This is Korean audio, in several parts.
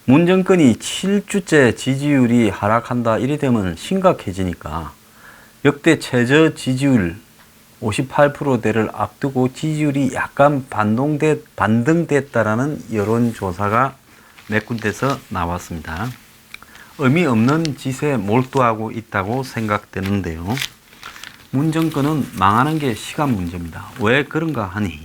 문 정권이 7주째 지지율이 하락한다 이래 되면 심각해지니까 역대 최저 지지율 58%대를 앞두고 지지율이 약간 반등됐다라는 여론조사가 몇 군데서 나왔습니다. 의미 없는 짓에 몰두하고 있다고 생각되는데요. 문 정권은 망하는 게 시간 문제입니다. 왜 그런가 하니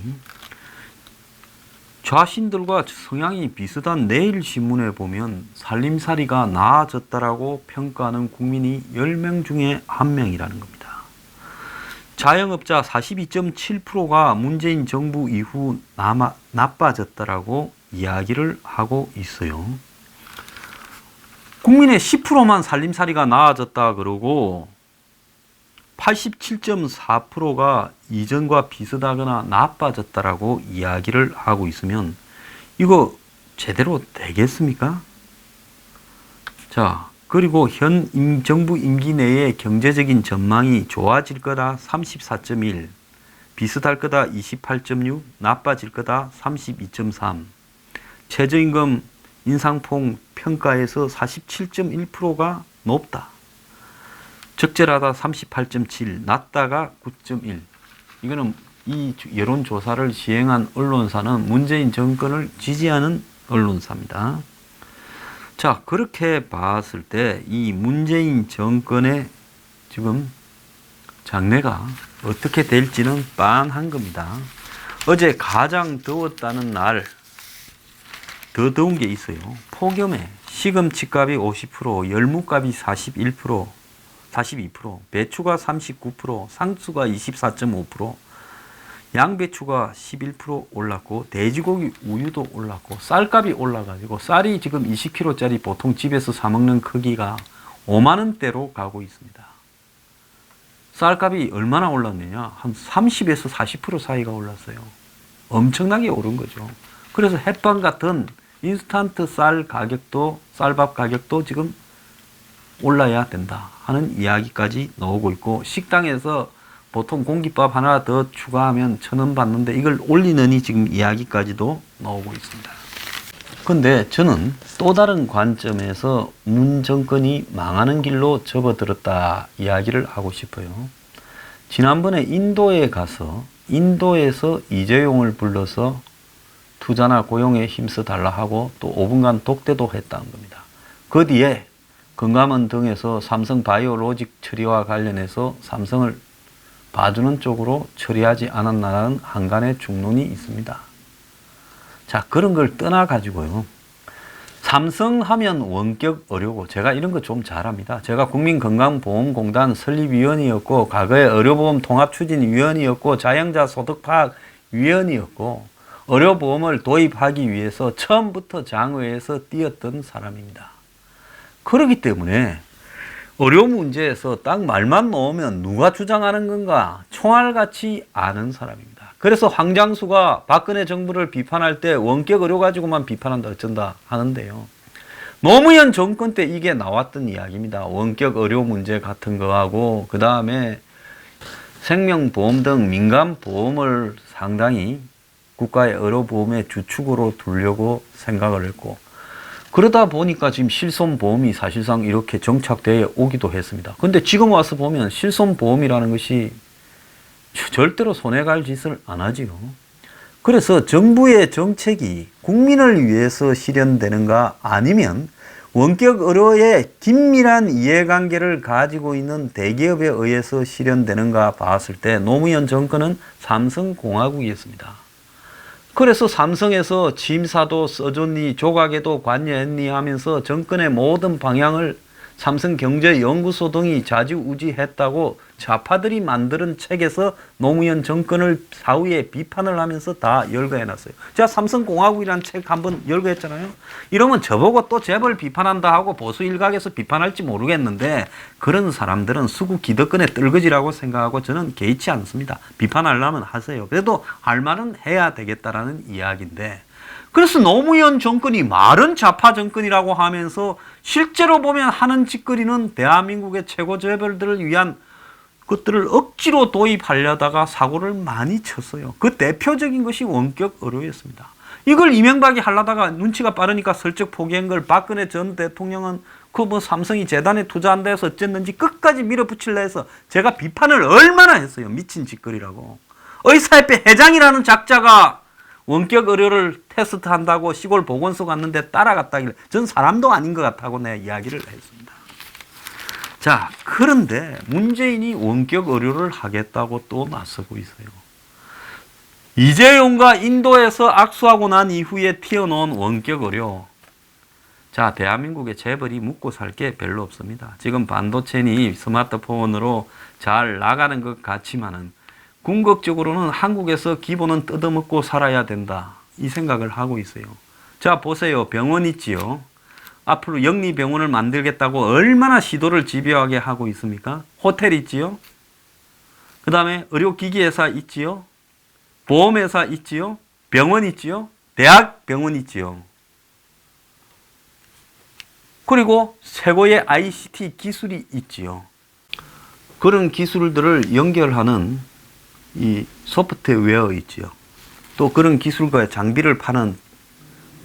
자신들과 성향이 비슷한 내일신문에 보면 살림살이가 나아졌다라고 평가하는 국민이 10명 중에 1명이라는 겁니다. 자영업자 42.7%가 문재인 정부 이후 나빠졌다라고 이야기를 하고 있어요. 국민의 10%만 살림살이가 나아졌다 그러고 87.4%가 이전과 비슷하거나 나빠졌다라고 이야기를 하고 있으면 이거 제대로 되겠습니까? 자, 그리고 현 정부 임기 내에 경제적인 전망이 좋아질 거다 34.1, 비슷할 거다 28.6, 나빠질 거다 32.3, 최저임금 인상폭 평가에서 47.1%가 높다. 적절하다 38.7, 낮다가 9.1. 이거는 이 여론조사를 시행한 언론사는 문재인 정권을 지지하는 언론사입니다. 자, 그렇게 봤을 때 이 문재인 정권의 지금 장래가 어떻게 될지는 빤한 겁니다. 어제 가장 더웠다는 날 더 더운 게 있어요. 폭염에 시금치값이 50%, 열무값이 41%, 42%, 배추가 39%, 상추가 24.5%, 양배추가 11% 올랐고 돼지고기 우유도 올랐고 쌀값이 올라가지고 쌀이 지금 20kg짜리 보통 집에서 사 먹는 크기가 5만 원대로 가고 있습니다. 쌀값이 얼마나 올랐느냐? 한 30에서 40% 사이가 올랐어요. 엄청나게 오른 거죠. 그래서 햇반 같은 인스턴트 쌀 가격도 쌀밥 가격도 지금 올라야 된다 하는 이야기까지 나오고 있고 식당에서 보통 공깃밥 하나 더 추가하면 1,000원 받는데 이걸 올리느니 지금 이야기까지도 나오고 있습니다. 근데 저는 또 다른 관점에서 문 정권이 망하는 길로 접어들었다 이야기를 하고 싶어요. 지난번에 인도에 가서 인도에서 이재용을 불러서 투자나 고용에 힘써 달라 하고 또 5분간 독대도 했다는 겁니다. 그 뒤에 건강원 등에서 삼성 바이오로직 처리와 관련해서 삼성을 봐주는 쪽으로 처리하지 않았나라는 한간의 중론이 있습니다. 자, 그런 걸 떠나가지고요. 삼성 하면 원격 의료고 제가 이런 거 좀 잘합니다. 제가 국민건강보험공단 설립위원이었고 과거에 의료보험 통합추진위원이었고 자영자 소득파악위원이었고 의료보험을 도입하기 위해서 처음부터 장외에서 뛰었던 사람입니다. 그렇기 때문에 의료 문제에서 딱 말만 놓으면 누가 주장하는 건가 총알같이 아는 사람입니다. 그래서 황장수가 박근혜 정부를 비판할 때 원격 의료 가지고만 비판한다 어쩐다 하는데요. 노무현 정권 때 이게 나왔던 이야기입니다. 원격 의료 문제 같은 거하고 그 다음에 생명보험 등 민간보험을 상당히 국가의 의료보험의 주축으로 두려고 생각을 했고 그러다 보니까 지금 실손보험이 사실상 이렇게 정착되어 오기도 했습니다. 근데 지금 와서 보면 실손보험이라는 것이 절대로 손해갈 짓을 안 하지요. 그래서 정부의 정책이 국민을 위해서 실현되는가 아니면 원격 의료의 긴밀한 이해관계를 가지고 있는 대기업에 의해서 실현되는가 봤을 때 노무현 정권은 삼성공화국이었습니다. 그래서 삼성에서 취임사도 써줬니 조각에도 관여했니 하면서 정권의 모든 방향을 삼성경제연구소 등이 좌지우지했다고 좌파들이 만드는 책에서 노무현 정권을 사후에 비판을 하면서 다 열거해놨어요. 제가 삼성공화국이라는 책 한번 열거했잖아요. 이러면 저보고 또 재벌 비판한다 하고 보수 일각에서 비판할지 모르겠는데 그런 사람들은 수구 기득권의 떨거지라고 생각하고 저는 개의치 않습니다. 비판하려면 하세요. 그래도 할 말은 해야 되겠다라는 이야기인데 그래서 노무현 정권이 말은 좌파 정권이라고 하면서 실제로 보면 하는 짓거리는 대한민국의 최고 재벌들을 위한 것들을 억지로 도입하려다가 사고를 많이 쳤어요. 그 대표적인 것이 원격 의료였습니다. 이걸 이명박이 하려다가 눈치가 빠르니까 슬쩍 포기한 걸 박근혜 전 대통령은 그 뭐 삼성이 재단에 투자한다 해서 어쨌는지 끝까지 밀어붙일라 해서 제가 비판을 얼마나 했어요. 미친 짓거리라고. 의사협회 회장이라는 작자가 원격 의료를 테스트한다고 시골 보건소 갔는데 따라갔다길래 전 사람도 아닌 것 같다고 내가 이야기를 했습니다. 자, 그런데 문재인이 원격 의료를 하겠다고 또 나서고 있어요. 이재용과 인도에서 악수하고 난 이후에 튀어나온 원격 의료. 자, 대한민국의 재벌이 묵고 살 게 별로 없습니다. 지금 반도체니 스마트폰으로 잘 나가는 것 같지만은 궁극적으로는 한국에서 기본은 뜯어먹고 살아야 된다. 이 생각을 하고 있어요. 자, 보세요. 병원 있지요. 앞으로 영리병원을 만들겠다고 얼마나 시도를 집요하게 하고 있습니까? 호텔 있지요. 그 다음에 의료기기회사 있지요. 보험회사 있지요. 병원 있지요. 대학병원 있지요. 그리고 최고의 ICT 기술이 있지요. 그런 기술들을 연결하는 이 소프트웨어 있지요. 또 그런 기술과 장비를 파는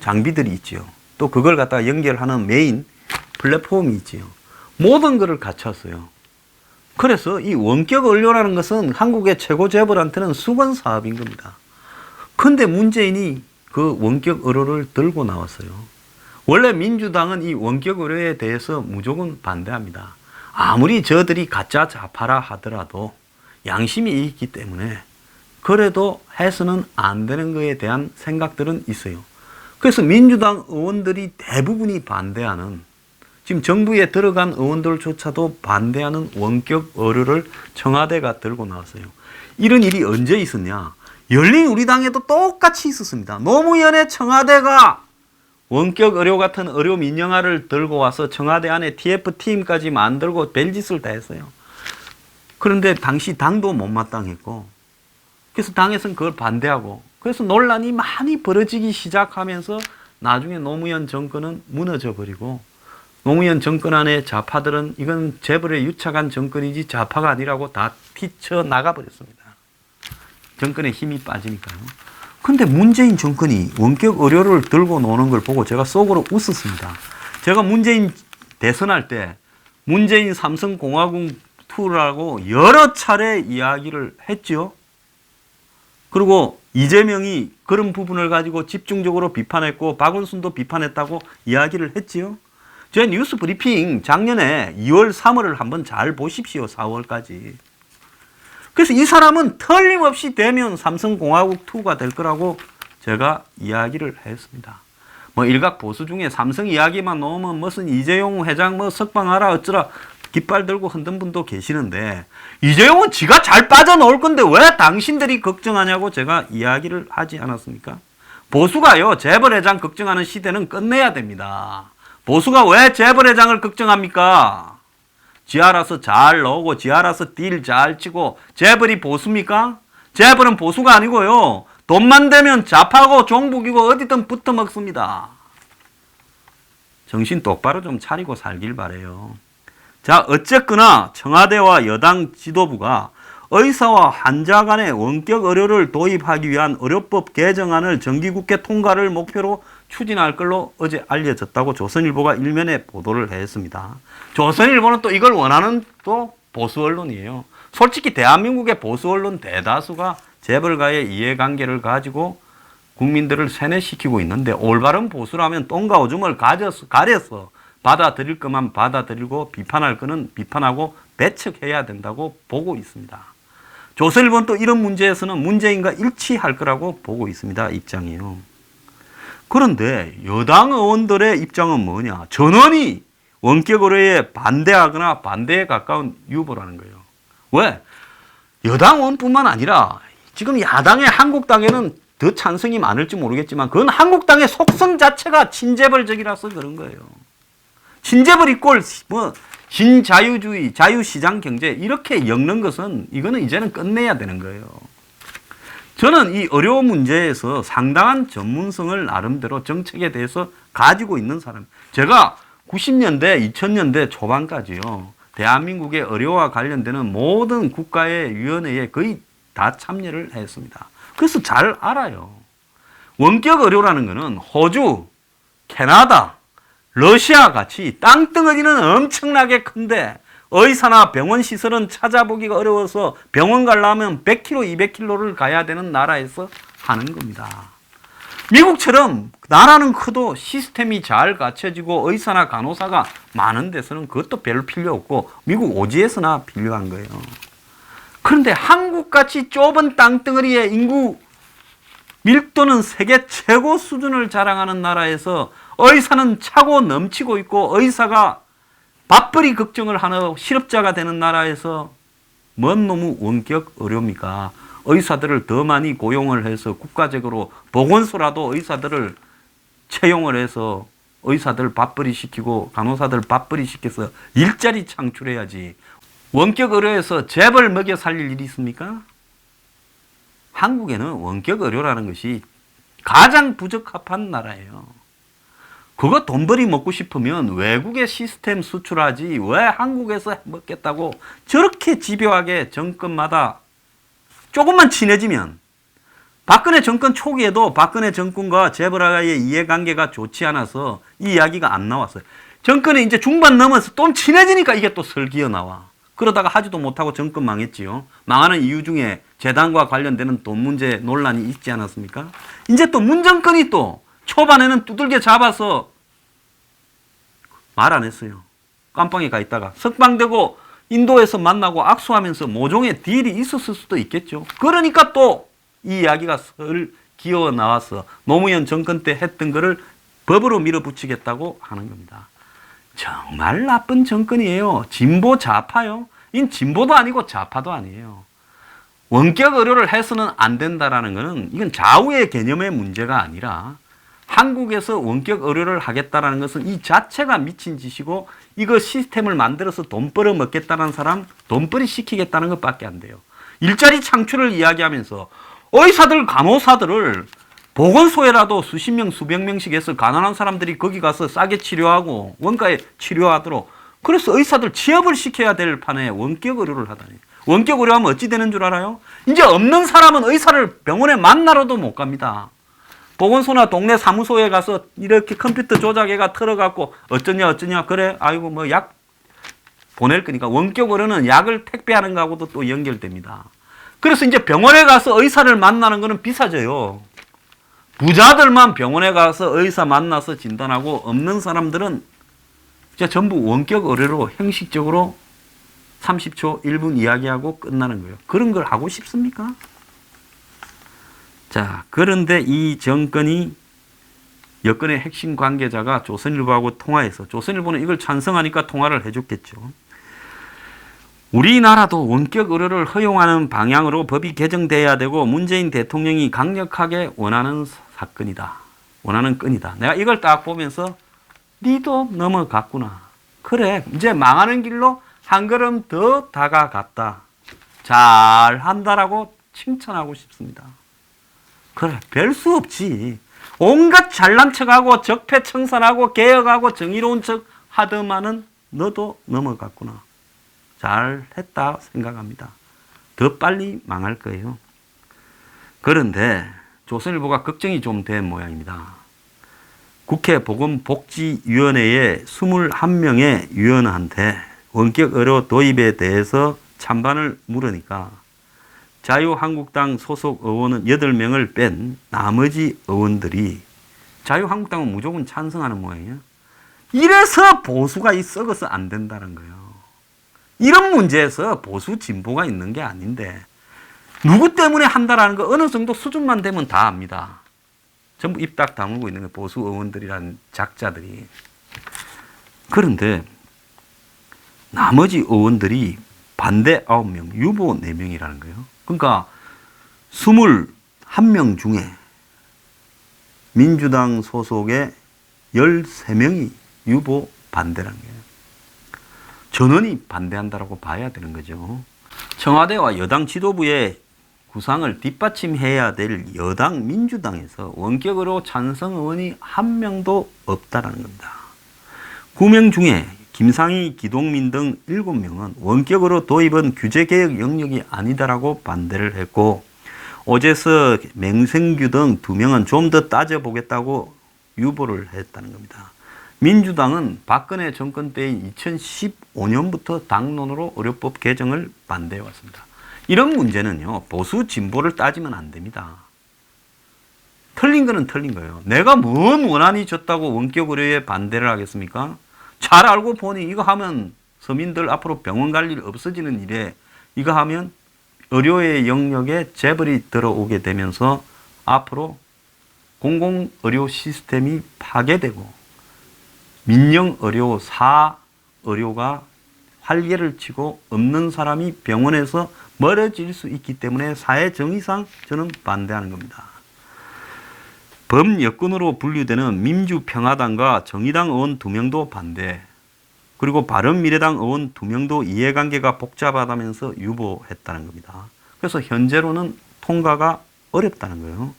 장비들이 있지요. 또 그걸 갖다가 연결하는 메인 플랫폼이 있지요. 모든 것을 갖췄어요. 그래서 이 원격 의료라는 것은 한국의 최고 재벌한테는 수건 사업인 겁니다. 근데 문재인이 그 원격 의료를 들고 나왔어요. 원래 민주당은 이 원격 의료에 대해서 무조건 반대합니다. 아무리 저들이 가짜 좌파라 하더라도 양심이 있기 때문에 그래도 해서는 안 되는 것에 대한 생각들은 있어요. 그래서 민주당 의원들이 대부분이 반대하는, 지금 정부에 들어간 의원들조차도 반대하는 원격 의료를 청와대가 들고 나왔어요. 이런 일이 언제 있었냐? 열린우리당에도 똑같이 있었습니다. 노무현의 청와대가 원격 의료 같은 의료 민영화를 들고 와서 청와대 안에 TF팀까지 만들고 별짓을 다 했어요. 그런데 당시 당도 못마땅했고, 그래서 당에서는 그걸 반대하고, 그래서 논란이 많이 벌어지기 시작하면서 나중에 노무현 정권은 무너져 버리고, 노무현 정권 안에 좌파들은 이건 재벌의 유착한 정권이지 좌파가 아니라고 다 뛰쳐나가 버렸습니다. 정권에 힘이 빠지니까요. 근데 문재인 정권이 원격 의료를 들고 노는 걸 보고 제가 속으로 웃었습니다. 제가 문재인 대선할 때 문재인 삼성공화국 투라고 여러 차례 이야기를 했죠. 그리고 이재명이 그런 부분을 가지고 집중적으로 비판했고 박원순도 비판했다고 이야기를 했지요. 제 뉴스 브리핑 작년에 2월, 3월을 한번 잘 보십시오. 4월까지. 그래서 이 사람은 틀림없이 되면 삼성공화국2가 될 거라고 제가 이야기를 했습니다. 뭐 일각 보수 중에 삼성 이야기만 나오면 무슨 이재용 회장 뭐 석방하라 어쩌라 깃발 들고 흔든 분도 계시는데, 이재용은 지가 잘 빠져나올 건데 왜 당신들이 걱정하냐고 제가 이야기를 하지 않았습니까? 보수가요, 재벌회장 걱정하는 시대는 끝내야 됩니다. 보수가 왜 재벌회장을 걱정합니까? 지 알아서 잘 나오고 지 알아서 딜 잘 치고. 재벌이 보수입니까? 재벌은 보수가 아니고요, 돈만 되면 좌파고 종북이고 어디든 붙어 먹습니다. 정신 똑바로 좀 차리고 살길 바래요. 자, 어쨌거나 청와대와 여당 지도부가 의사와 환자 간의 원격 의료를 도입하기 위한 의료법 개정안을 정기국회 통과를 목표로 추진할 걸로 어제 알려졌다고 조선일보가 일면에 보도를 했습니다. 조선일보는 또 이걸 원하는 또 보수 언론이에요. 솔직히 대한민국의 보수 언론 대다수가 재벌과의 이해관계를 가지고 국민들을 세뇌시키고 있는데, 올바른 보수라면 똥과 오줌을 가려서 받아들일 것만 받아들이고 비판할 거는 비판하고 배척해야 된다고 보고 있습니다. 조선일보는 또 이런 문제에서는 문재인과 일치할 거라고 보고 있습니다. 입장이요. 그런데 여당 의원들의 입장은 뭐냐? 전원이 원격 의료에 반대하거나 반대에 가까운 유보라는 거예요. 왜? 여당 의원뿐만 아니라 지금 야당의 한국당에는 더 찬성이 많을지 모르겠지만 그건 한국당의 속성 자체가 친재벌적이라서 그런 거예요. 친재벌 이꼴 뭐 신자유주의, 자유시장 경제 이렇게 엮는 것은 이거는 이제는 끝내야 되는 거예요. 저는 이 의료 문제에서 상당한 전문성을 나름대로 정책에 대해서 가지고 있는 사람. 제가 90년대, 2000년대 초반까지요, 대한민국의 의료와 관련되는 모든 국가의 위원회에 거의 다 참여를 했습니다. 그래서 잘 알아요. 원격 의료라는 것은 호주, 캐나다, 러시아 같이 땅덩어리는 엄청나게 큰데 의사나 병원 시설은 찾아보기가 어려워서 병원 가려면 100km, 200km를 가야 되는 나라에서 하는 겁니다. 미국처럼 나라는 커도 시스템이 잘 갖춰지고 의사나 간호사가 많은 데서는 그것도 별로 필요 없고 미국 오지에서나 필요한 거예요. 그런데 한국같이 좁은 땅덩어리에 인구 밀도는 세계 최고 수준을 자랑하는 나라에서 의사는 차고 넘치고 있고 의사가 밥벌이 걱정을 하는 실업자가 되는 나라에서 뭔 놈의 원격 의료입니까? 의사들을 더 많이 고용을 해서 국가적으로 보건소라도 의사들을 채용을 해서 의사들 밥벌이 시키고 간호사들 밥벌이 시켜서 일자리 창출해야지. 원격 의료에서 잽을 먹여 살릴 일이 있습니까? 한국에는 원격 의료라는 것이 가장 부적합한 나라예요. 그거 돈벌이 먹고 싶으면 외국에 시스템 수출하지 왜 한국에서 먹겠다고 저렇게 집요하게 정권마다 조금만 친해지면 박근혜 정권 초기에도 박근혜 정권과 재벌가의 이해관계가 좋지 않아서 이 이야기가 안 나왔어요. 정권이 이제 중반 넘어서 좀 친해지니까 이게 또 설기어 나와. 그러다가 하지도 못하고 정권 망했지요. 망하는 이유 중에 재단과 관련되는 돈 문제 논란이 있지 않았습니까? 이제 또 문 정권이 또 초반에는 두들겨 잡아서 말 안 했어요. 깜빵에 가 있다가 석방되고 인도에서 만나고 악수하면서 모종의 딜이 있었을 수도 있겠죠. 그러니까 또 이 이야기가 기어 나와서 노무현 정권 때 했던 거를 법으로 밀어붙이겠다고 하는 겁니다. 정말 나쁜 정권이에요. 진보 좌파요. 이 진보도 아니고 좌파도 아니에요. 원격 의료를 해서는 안 된다라는 것은 이건 좌우의 개념의 문제가 아니라 한국에서 원격 의료를 하겠다라는 것은 이 자체가 미친 짓이고 이거 시스템을 만들어서 돈 벌어 먹겠다는 사람 돈벌이 시키겠다는 것밖에 안 돼요. 일자리 창출을 이야기하면서 의사들, 간호사들을 보건소에라도 수십 명, 수백 명씩 해서 가난한 사람들이 거기 가서 싸게 치료하고 원가에 치료하도록 그래서 의사들 취업을 시켜야 될 판에 원격 의료를 하다니. 원격 의료하면 어찌 되는 줄 알아요? 이제 없는 사람은 의사를 병원에 만나러도 못 갑니다. 보건소나 동네 사무소에 가서 이렇게 컴퓨터 조작해가 털어갖고 어쩌냐 그래 아이고 뭐 약 보낼 거니까 원격 의료는 약을 택배하는 거하고도 또 연결됩니다. 그래서 이제 병원에 가서 의사를 만나는 거는 비싸져요. 부자들만 병원에 가서 의사 만나서 진단하고 없는 사람들은 이제 전부 원격 의료로 형식적으로 30초, 1분 이야기하고 끝나는 거예요. 그런 걸 하고 싶습니까? 자, 그런데 이 정권이 여권의 핵심 관계자가 조선일보하고 통화해서 조선일보는 이걸 찬성하니까 통화를 해줬겠죠. 우리나라도 원격 의료를 허용하는 방향으로 법이 개정돼야 되고 문재인 대통령이 강력하게 원하는 사건이다. 원하는 건이다. 내가 이걸 딱 보면서 니도 넘어갔구나. 그래, 이제 망하는 길로 한 걸음 더 다가갔다. 잘한다라고 칭찬하고 싶습니다. 그래, 별 수 없지. 온갖 잘난 척하고 적폐청산하고 개혁하고 정의로운 척 하더만은 너도 넘어갔구나. 잘했다 생각합니다. 더 빨리 망할 거예요. 그런데 조선일보가 걱정이 좀 된 모양입니다. 국회 보건복지위원회의 21명의 위원한테 원격 의료 도입에 대해서 찬반을 물으니까 자유한국당 소속 의원은 8명을 뺀 나머지 의원들이 자유한국당은 무조건 찬성하는 모양이에요. 이래서 보수가 썩어서 안 된다는 거예요. 이런 문제에서 보수 진보가 있는 게 아닌데 누구 때문에 한다라는 거 어느 정도 수준만 되면 다 압니다. 전부 입 딱 다물고 있는 거 보수 의원들이라는 작자들이. 그런데 나머지 의원들이 반대 9명, 유보 4명이라는 거예요. 그러니까 21명 중에 민주당 소속의 13명이 유보 반대라는 거예요. 전원이 반대한다라고 봐야 되는 거죠. 청와대와 여당 지도부의 구상을 뒷받침해야 될 여당 민주당에서 원격으로 찬성 의원이 한 명도 없다라는 겁니다. 9명 중에 김상희, 기동민 등 7명은 원격으로 도입은 규제개혁 영역이 아니다라고 반대를 했고 오재석, 맹성규 등 2명은 좀 더 따져보겠다고 유보를 했다는 겁니다. 민주당은 박근혜 정권 때인 2015년부터 당론으로 의료법 개정을 반대해 왔습니다. 이런 문제는요, 보수 진보를 따지면 안 됩니다. 틀린 거는 틀린 거예요. 내가 뭔 원한이 졌다고 원격 의료에 반대를 하겠습니까? 잘 알고 보니 이거 하면 서민들 앞으로 병원 갈 일 없어지는 일에 이거 하면 의료의 영역에 재벌이 들어오게 되면서 앞으로 공공의료 시스템이 파괴되고 민영의료, 사의료가 활개를 치고 없는 사람이 병원에서 멀어질 수 있기 때문에 사회정의상 저는 반대하는 겁니다. 범여권으로 분류되는 민주평화당과 정의당 의원 2명도 반대, 그리고 바른미래당 의원 2명도 이해관계가 복잡하다면서 유보했다는 겁니다. 그래서 현재로는 통과가 어렵다는 거예요.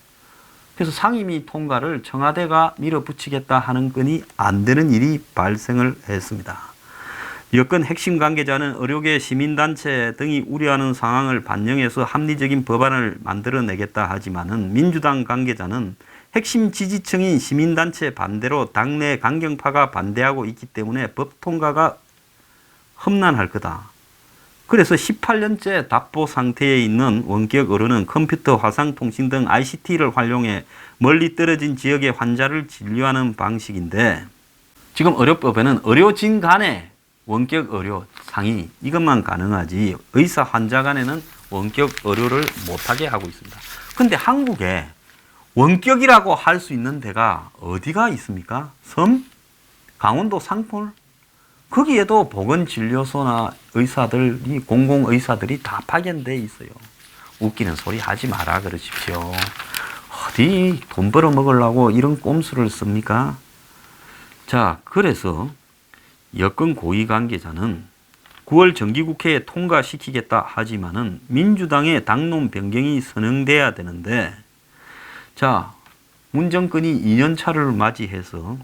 그래서 상임위 통과를 청와대가 밀어붙이겠다 하는 건이 안 되는 일이 발생을 했습니다. 여권 핵심 관계자는 의료계 시민단체 등이 우려하는 상황을 반영해서 합리적인 법안을 만들어내겠다 하지만은 민주당 관계자는 핵심 지지층인 시민단체 반대로 당내 강경파가 반대하고 있기 때문에 법 통과가 험난할 거다. 그래서 18년째 답보 상태에 있는 원격 의료는 컴퓨터, 화상통신 등 ICT를 활용해 멀리 떨어진 지역의 환자를 진료하는 방식인데, 지금 의료법에는 의료진 간의 원격 의료 상의 이것만 가능하지 의사 환자 간에는 원격 의료를 못하게 하고 있습니다. 근데 한국에 원격이라고 할 수 있는 데가 어디가 있습니까? 섬? 강원도 상풀? 거기에도 보건진료소나 의사들이, 공공의사들이 다 파견돼 있어요. 웃기는 소리 하지 마라 그러십시오. 어디 돈 벌어 먹으려고 이런 꼼수를 씁니까? 자, 그래서 여권 고위 관계자는 9월 정기국회에 통과시키겠다 하지만은 민주당의 당론 변경이 선언돼야 되는데, 자, 문 정권이 2년차를 맞이해서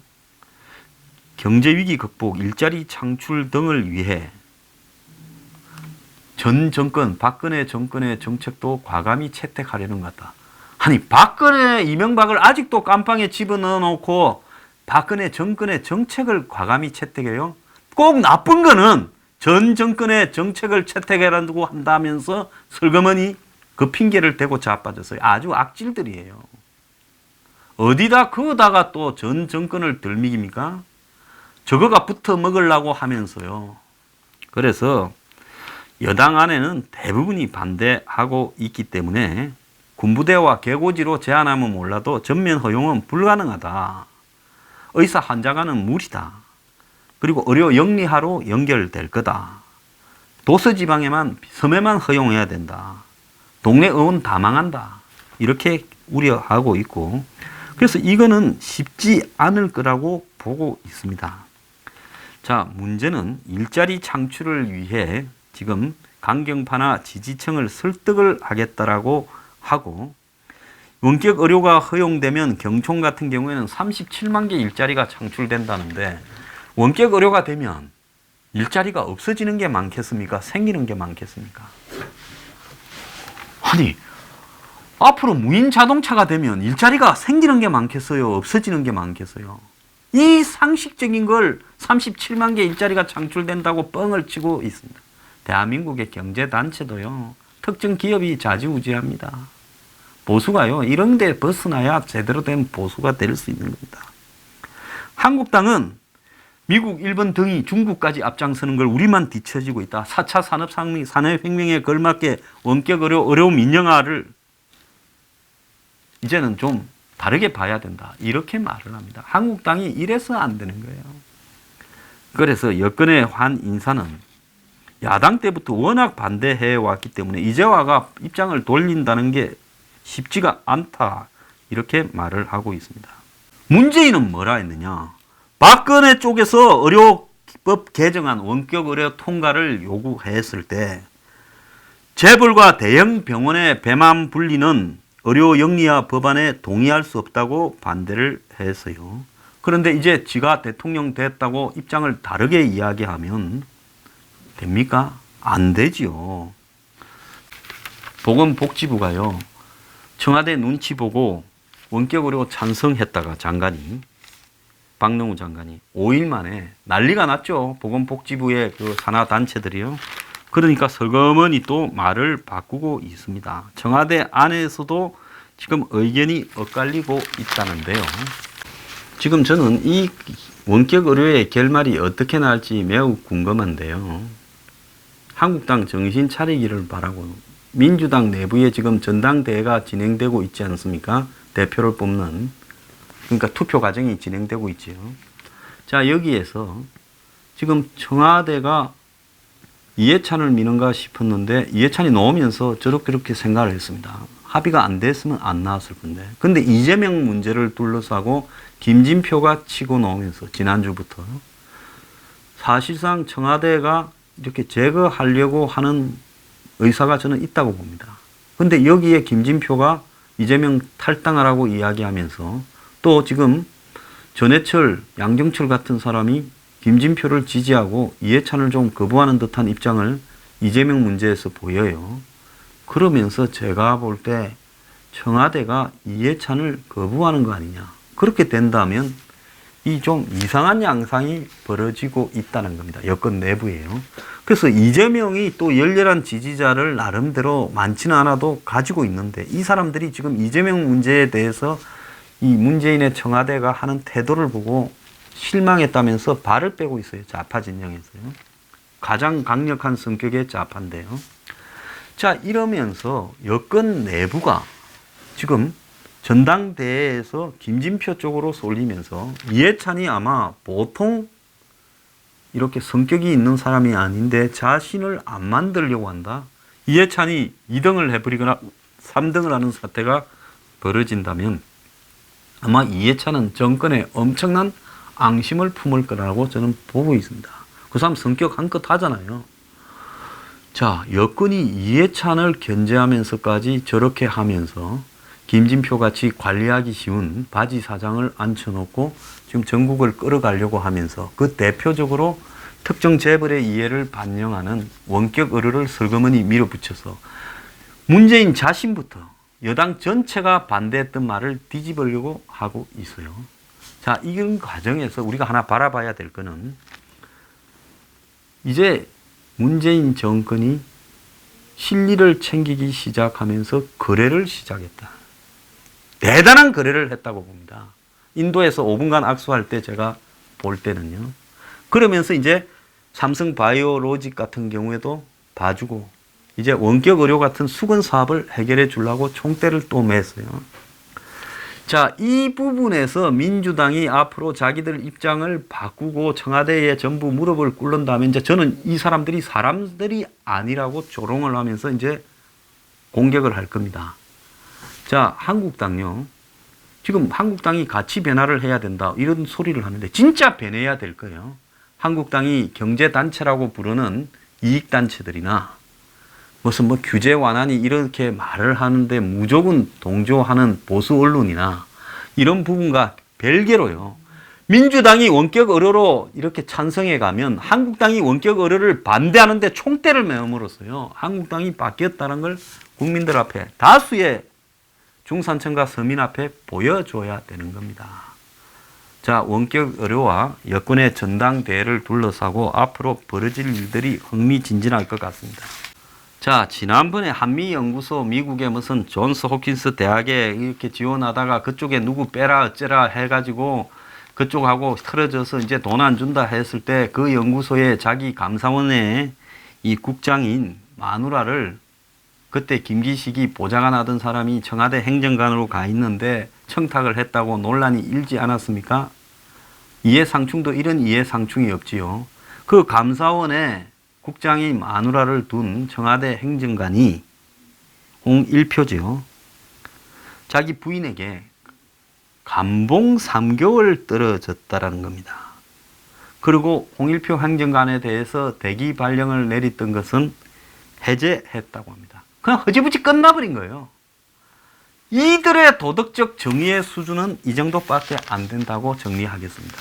경제위기 극복, 일자리 창출 등을 위해 전 정권, 박근혜 정권의 정책도 과감히 채택하려는 것 같다. 아니, 박근혜, 이명박을 아직도 깜빵에 집어넣어 놓고 박근혜 정권의 정책을 과감히 채택해요? 꼭 나쁜 거는 전 정권의 정책을 채택해라고 한다면서 슬그머니 그 핑계를 대고 자빠졌어요. 아주 악질들이에요. 어디다 그거다가 또 전 정권을 들먹입니까? 저거가 붙어 먹으려고 하면서요. 그래서 여당 안에는 대부분이 반대하고 있기 때문에 군부대와 개고지로 제한하면 몰라도 전면 허용은 불가능하다. 의사 환자 간은 무리다. 그리고 의료 영리화로 연결될 거다. 도서지방에만, 섬에만 허용해야 된다. 동네 의원 다 망한다. 이렇게 우려하고 있고, 그래서 이거는 쉽지 않을 거라고 보고 있습니다. 자, 문제는 일자리 창출을 위해 지금 강경파나 지지층을 설득을 하겠다라고 하고, 원격 의료가 허용되면 경총 같은 경우에는 37만 개 일자리가 창출된다는데, 원격 의료가 되면 일자리가 없어지는 게 많겠습니까? 생기는 게 많겠습니까? 아니, 앞으로 무인 자동차가 되면 일자리가 생기는 게 많겠어요? 없어지는 게 많겠어요? 이 상식적인 걸 37만 개 일자리가 창출된다고 뻥을 치고 있습니다. 대한민국의 경제단체도요, 특정 기업이 좌지우지합니다. 보수가요, 이런 데 벗어나야 제대로 된 보수가 될 수 있는 겁니다. 한국당은 미국, 일본 등이 중국까지 앞장서는 걸 우리만 뒤처지고 있다. 4차 산업혁명에 걸맞게 원격 의료 민영화를 이제는 좀 다르게 봐야 된다. 이렇게 말을 합니다. 한국당이 이래서 안 되는 거예요. 그래서 여권의 한 인사는 야당 때부터 워낙 반대해 왔기 때문에 이제 와가 입장을 돌린다는 게 쉽지가 않다. 이렇게 말을 하고 있습니다. 문재인은 뭐라 했느냐? 박근혜 쪽에서 의료법 개정안 원격 의료 통과를 요구했을 때 재벌과 대형 병원의 배만 분리는 의료 영리화 법안에 동의할 수 없다고 반대를 했어요. 그런데 이제 지가 대통령 됐다고 입장을 다르게 이야기하면 됩니까? 안 되지요. 보건복지부가요, 청와대 눈치 보고 원격 의료 찬성했다가 장관이, 박능우 장관이 5일 만에 난리가 났죠. 보건복지부의 그 산하 단체들이요. 그러니까 서거머니 또 말을 바꾸고 있습니다. 청와대 안에서도 지금 의견이 엇갈리고 있다는데요. 지금 저는 이 원격 의료의 결말이 어떻게 나올지 매우 궁금한데요. 한국당 정신 차리기를 바라고, 민주당 내부에 지금 전당대회가 진행되고 있지 않습니까? 대표를 뽑는. 그러니까 투표 과정이 진행되고 있지요. 자, 여기에서 지금 청와대가 이해찬을 미는가 싶었는데 이해찬이 나오면서 저렇게 생각을 했습니다. 합의가 안 됐으면 안 나왔을 건데. 근데 이재명 문제를 둘러싸고 김진표가 치고 나오면서 지난주부터 사실상 청와대가 이렇게 제거하려고 하는 의사가 저는 있다고 봅니다. 근데 여기에 김진표가 이재명 탈당하라고 이야기하면서 또 지금 전해철, 양정철 같은 사람이 김진표를 지지하고 이해찬을 좀 거부하는 듯한 입장을 이재명 문제에서 보여요. 그러면서 제가 볼 때 청와대가 이해찬을 거부하는 거 아니냐. 그렇게 된다면 이 좀 이상한 양상이 벌어지고 있다는 겁니다. 여권 내부에요. 그래서 이재명이 또 열렬한 지지자를 나름대로 많지는 않아도 가지고 있는데 이 사람들이 지금 이재명 문제에 대해서 이 문재인의 청와대가 하는 태도를 보고 실망했다면서 발을 빼고 있어요. 좌파 진영에서요. 가장 강력한 성격의 좌파인데요. 자, 이러면서 여권 내부가 지금 전당대회에서 김진표 쪽으로 쏠리면서 이해찬이 아마 보통 이렇게 성격이 있는 사람이 아닌데 자신을 안 만들려고 한다. 이해찬이 2등을 해버리거나 3등을 하는 사태가 벌어진다면 아마 이해찬은 정권에 엄청난 앙심을 품을 거라고 저는 보고 있습니다. 그 사람 성격 한껏 하잖아요. 자, 여권이 이해찬을 견제하면서까지 저렇게 하면서 김진표 같이 관리하기 쉬운 바지 사장을 앉혀놓고 지금 전국을 끌어가려고 하면서 그 대표적으로 특정 재벌의 이해를 반영하는 원격 의료를 슬그머니 밀어붙여서 문재인 자신부터 여당 전체가 반대했던 말을 뒤집으려고 하고 있어요. 자, 이런 과정에서 우리가 하나 바라봐야 될 거는 이제 문재인 정권이 실리를 챙기기 시작하면서 거래를 시작했다. 대단한 거래를 했다고 봅니다. 인도에서 5분간 악수할 때 제가 볼 때는요. 그러면서 이제 삼성 바이오로직 같은 경우에도 봐주고 이제 원격 의료 같은 수건 사업을 해결해 주려고 총대를 또 맸어요. 자, 이 부분에서 민주당이 앞으로 자기들 입장을 바꾸고 청와대에 전부 무릎을 꿇는다면 이제 저는 이 사람들이 사람들이 아니라고 조롱을 하면서 이제 공격을 할 겁니다. 자, 한국당요. 지금 한국당이 가치 변화를 해야 된다. 이런 소리를 하는데 진짜 변해야 될 거예요. 한국당이 경제단체라고 부르는 이익단체들이나 무슨 뭐 규제 완화니 이렇게 말을 하는데 무조건 동조하는 보수 언론이나 이런 부분과 별개로요. 민주당이 원격 의료로 이렇게 찬성해 가면 한국당이 원격 의료를 반대하는데 총대를 메움으로써요. 한국당이 바뀌었다는 걸 국민들 앞에 다수의 중산층과 서민 앞에 보여줘야 되는 겁니다. 자, 원격 의료와 여권의 전당대회를 둘러싸고 앞으로 벌어질 일들이 흥미진진할 것 같습니다. 자, 지난번에 한미연구소 미국의 무슨 존스 홉킨스 대학에 이렇게 지원하다가 그쪽에 누구 빼라 어쩌라 해가지고 그쪽하고 틀어져서 이제 돈 안 준다 했을 때 그 연구소에 자기 감사원의 이 국장인 마누라를 그때 김기식이 보좌관 하던 사람이 청와대 행정관으로 가 있는데 청탁을 했다고 논란이 일지 않았습니까? 이해상충도 이런 이해상충이 없지요. 그 감사원에 국장이 마누라를 둔 청와대 행정관이 홍일표지요. 자기 부인에게 감봉 3개월 떨어졌다라는 겁니다. 그리고 홍일표 행정관에 대해서 대기 발령을 내렸던 것은 해제했다고 합니다. 그냥 허지부지 끝나버린 거예요. 이들의 도덕적 정의의 수준은 이 정도밖에 안 된다고 정리하겠습니다.